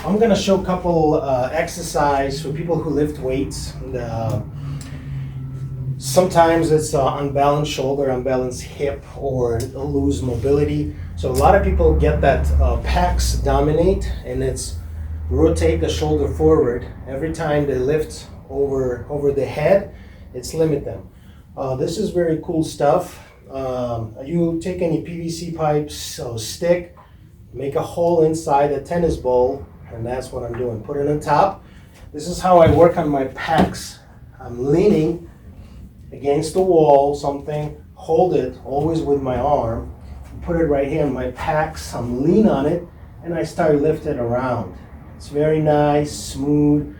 I'm gonna show a couple exercise for people who lift weights. And, sometimes it's unbalanced shoulder, unbalanced hip, or loose mobility. So a lot of people get that pecs dominate, and it's rotate the shoulder forward. Every time they lift over the head, it's limit them. This is very cool stuff. You take any PVC pipes or stick, make a hole inside a tennis ball, and that's what I'm doing. Put it on top. This is how I work on my pecs. I'm leaning against the wall, something, hold it always with my arm, put it right here in my pecs, I'm lean on it, and I start lifting around. It's very nice, smooth,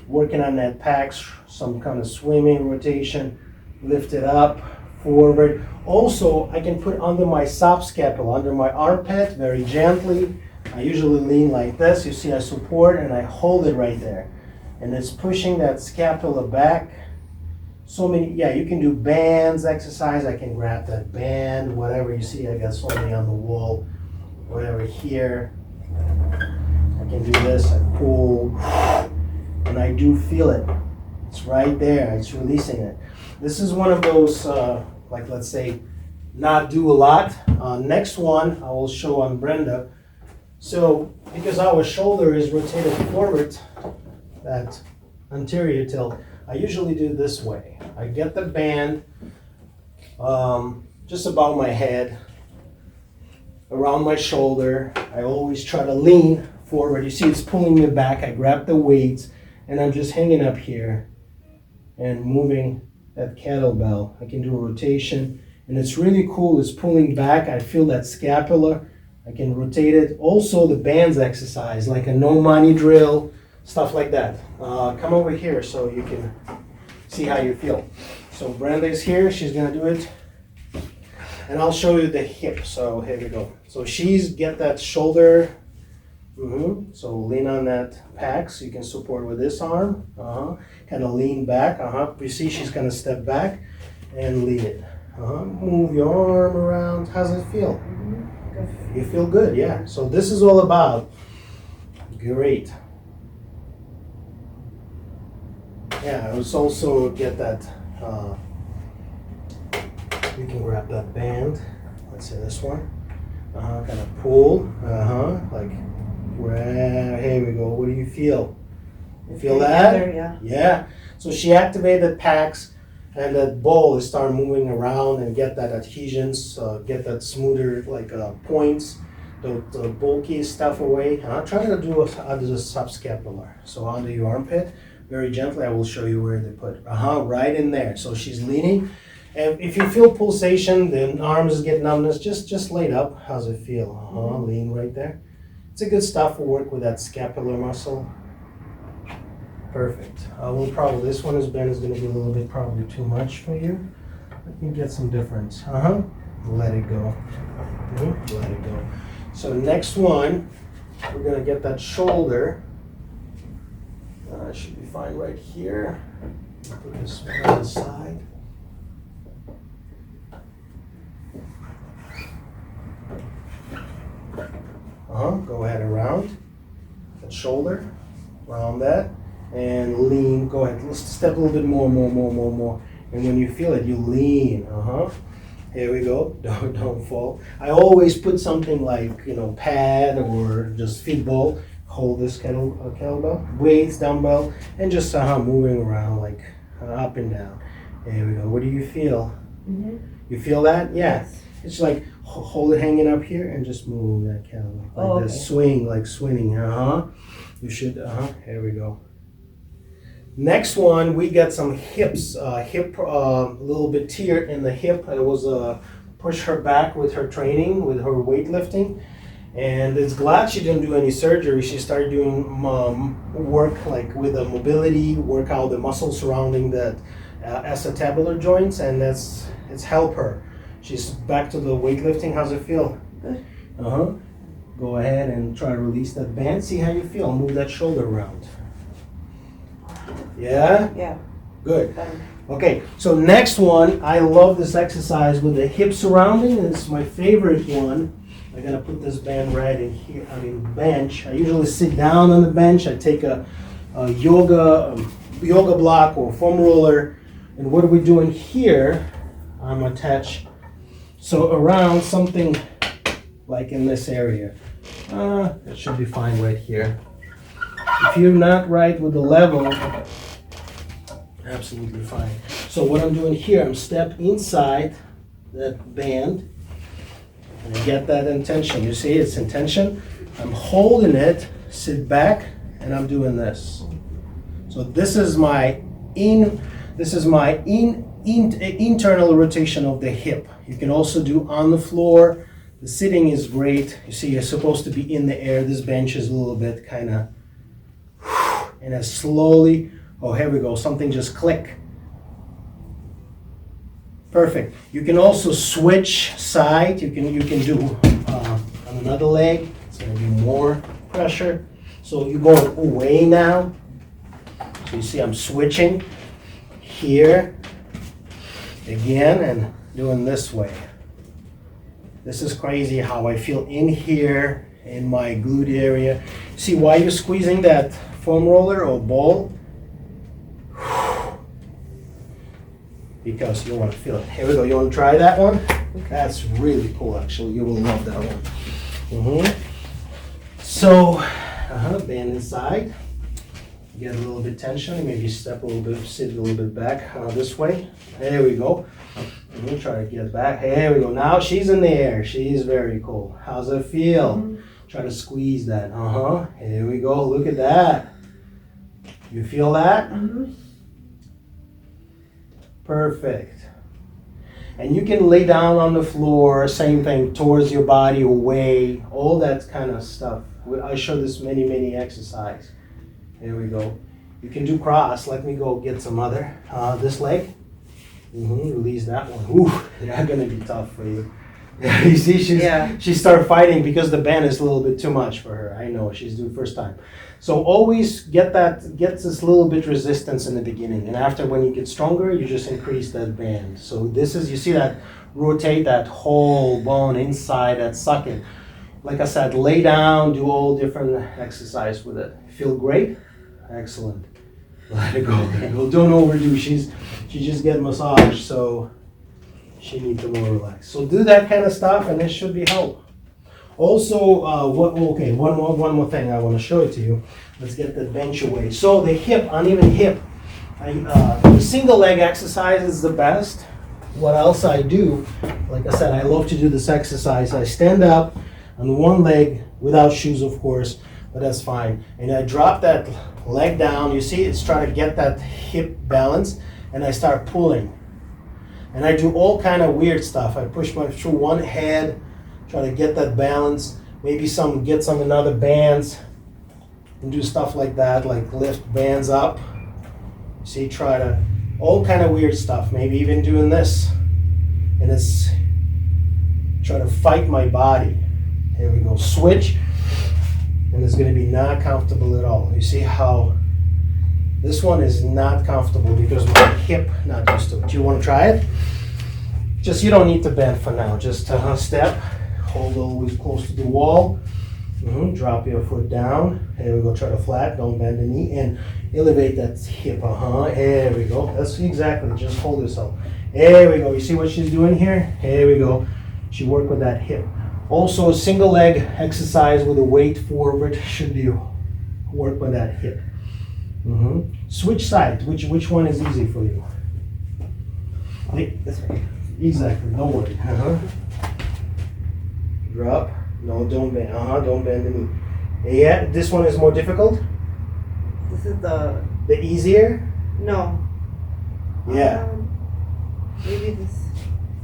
working on that pecs, some kind of swimming rotation, lift it up, forward. Also, I can put under my subscapula, under my armpit, very gently. I usually lean like this. You see I support and I hold it right there. And it's pushing that scapula back. So many, yeah, you can do bands exercise. I can grab that band, whatever you see. I got so many on the wall, whatever here. I can do this, I pull, and I do feel it. It's right there, it's releasing it. This is one of those, like let's say, not do a lot. Next one, I will show on Brenda. So, because our shoulder is rotated forward, that anterior tilt, I usually do this way. I get the band just above my head, around my shoulder. I always try to lean forward. You see it's pulling me back. I grab the weights and I'm just hanging up here and moving that kettlebell. I can do a rotation and it's really cool. It's pulling back. I feel that scapula. I can rotate it. Also the bands exercise, like a no money drill, stuff like that. Come over here so you can see how you feel. So Brenda is here, she's gonna do it. And I'll show you the hip, so here we go. So she's get that shoulder, so lean on that pack so you can support with this arm. Kind of lean back, You see she's gonna step back and lean it. Move your arm around, how's it feel? You feel good, yeah. So this is all about, great. Yeah, let's also get that, you can grab that band, let's say this one, kind of pull, like, here we go, what do you feel? You feel that? Yeah. Yeah, so she activated packs and that ball is start moving around and get that adhesions, get that smoother, like points, the bulky stuff away. Try to do under the subscapular, so under your armpit. Very gently, I will show you where they put. Right in there. So she's leaning. And if you feel pulsation, the arms get numbness, just lay it up. How's it feel? Lean right there. It's a good stuff for work with that scapular muscle. Perfect. This one is going to be a little bit probably too much for you. Let me get some difference. Let it go. Let it go. So next one, we're going to get that shoulder. Should be fine right here. Put this one on the side. Go ahead around that shoulder, around that, and lean. Go ahead. Let's step a little bit more. And when you feel it, you lean. Here we go. Don't fall. I always put something like pad or just feet ball. Hold this kettlebell, weights, dumbbell, and just moving around like up and down. There we go. What do you feel? You feel that? Yeah. Yes. It's like hold it hanging up here and just move that kettlebell. Like this, swing, like swinging. You should, here we go. Next one, we got some hips, hip, a little bit tear in the hip. It was push her back with her training, with her weightlifting. And it's glad she didn't do any surgery. She started doing work like with the mobility, work out the muscles surrounding the acetabular joints, and it's helped her. She's back to the weightlifting. How's it feel? Good. Go ahead and try to release that band. See how you feel. Move that shoulder around. Yeah? Yeah. Good. Okay, so next one, I love this exercise with the hip surrounding. It's my favorite one. I'm gonna put this band right in here, bench. I usually sit down on the bench. I take a yoga block or foam roller. And what are we doing here? I'm attached, so around something like in this area. That should be fine right here. If you're not right with the level, absolutely fine. So what I'm doing here, I'm step inside that band, and I get that intention. You see, it's intention. I'm holding it, sit back, and I'm doing this. So this is my internal rotation of the hip. You can also do on the floor. The sitting is great. You see, you're supposed to be in the air. This bench is a little bit kind of, and as slowly, oh, here we go, something just click. Perfect. You can also switch side. You can do on another leg. It's going to be more pressure. So you're going away now. So you see I'm switching here again and doing this way. This is crazy how I feel in here in my glute area. See why you're squeezing that foam roller or ball? Because you want to feel it. Here we go. You want to try that one? That's really cool, actually. You will love that one. So, band inside. Get a little bit tension. Maybe step a little bit, sit a little bit back this way. There we go. I'm gonna try to get back. Here we go. Now she's in the air. She's very cool. How's it feel? Try to squeeze that. Here we go. Look at that. You feel that? Perfect. And you can lay down on the floor, same thing, towards your body, away, all that kind of stuff. I show this many exercises. Here we go. You can do cross. Let me go get some other. This leg. Release that one. Ooh, they're gonna be tough for you. You see, she started fighting because the band is a little bit too much for her. I know, she's doing first time. So always get this little bit resistance in the beginning, and after when you get stronger, you just increase that band. So this is, you see that, rotate that whole bone inside that socket. Like I said, lay down, do all different exercise with it. Feel great? Excellent. Let it go, let it go. Don't overdo. She just get massage, so she needs to more relax. So do that kind of stuff, and it should be help. Also, one more thing I want to show it to you. Let's get the bench away. So the hip, uneven hip. The single leg exercise is the best. What else I do? Like I said, I love to do this exercise. I stand up on one leg without shoes, of course, but that's fine. And I drop that leg down. You see, it's trying to get that hip balance, and I start pulling. And I do all kind of weird stuff. I push through one head, try to get that balance. Maybe get some another bands, and do stuff like that, like lift bands up. See, try to, all kind of weird stuff. Maybe even doing this, and it's try to fight my body. Here we go, switch, and it's going to be not comfortable at all. You see how this one is not comfortable because my hip not used to it. Do you want to try it? Just, you don't need to bend for now. Just step, hold always close to the wall. Drop your foot down. Here we go, try to flat, don't bend the knee, and elevate that hip. Here we go. That's exactly, just hold yourself. Here we go. You see what she's doing here? Here we go. She worked with that hip. Also, a single leg exercise with a weight forward should be work with that hip. Switch sides. Which one is easy for you? This way. Exactly. Don't worry. Drop. No, don't bend. Don't bend the knee. Yeah, this one is more difficult. This is the easier. no. Yeah. Maybe this.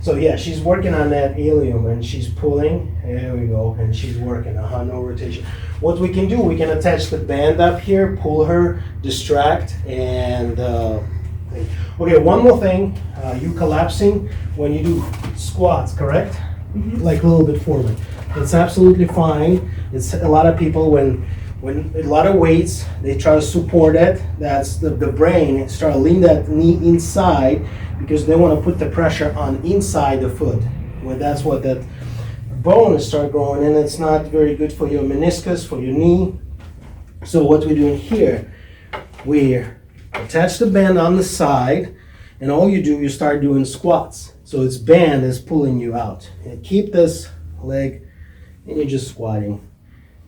So yeah, she's working on that ilium and she's pulling. There we go, and she's working. No rotation. What we can do, we can attach the band up here, pull her, distract, and okay. One more thing. You collapsing when you do squats, correct? Like a little bit forward. It's absolutely fine. It's a lot of people when a lot of weights, they try to support it. That's the brain start to lean that knee inside because they want to put the pressure on inside the foot. Well, that's what that bone start growing and it's not very good for your meniscus, for your knee. So what we're doing here, we attach the band on the side, and all you do, you start doing squats. So its band is pulling you out. And keep this leg, and you're just squatting.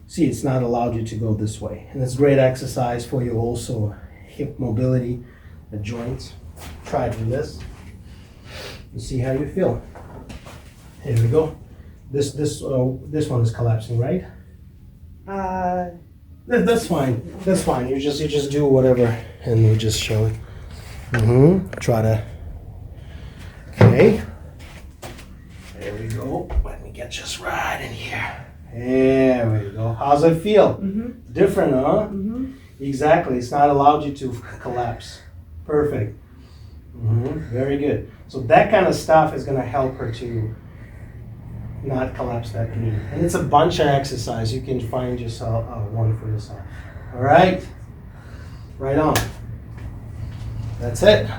See, it's not allowed you to go this way. And it's great exercise for you also, hip mobility, the joints. Try doing this. You see how you feel. Here we go. This one is collapsing, right? That's fine. That's fine. You just do whatever, and we just show it. Try to. Okay. There we go. Let me get just right in here. There we go. How's it feel? Different, huh? Exactly. It's not allowed you to collapse. Perfect. Very good. So that kind of stuff is going to help her to not collapse that knee. And it's a bunch of exercise. You can find yourself one for yourself. All right. Right on. That's it.